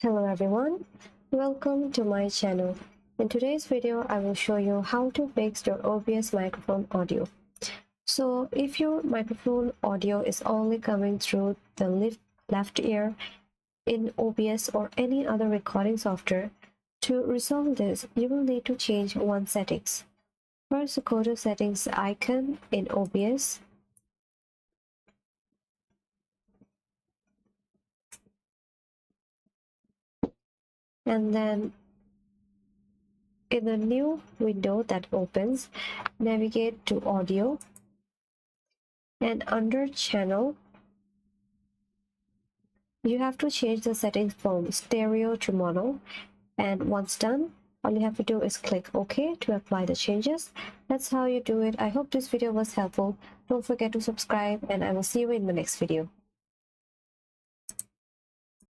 Hello everyone, welcome to my channel. In today's video, I will show you how to fix your OBS microphone audio. So if your microphone audio is only coming through the left ear in OBS or any other recording software, to resolve this, you will need to change one settings. First, go to settings icon in OBS. And then in the new window that opens, navigate to audio, and under channel you have to change the settings from stereo to mono, and once done, all you have to do is click OK to apply the changes. That's how you do it. I hope this video was helpful. Don't forget to subscribe, and I will see you in the next video.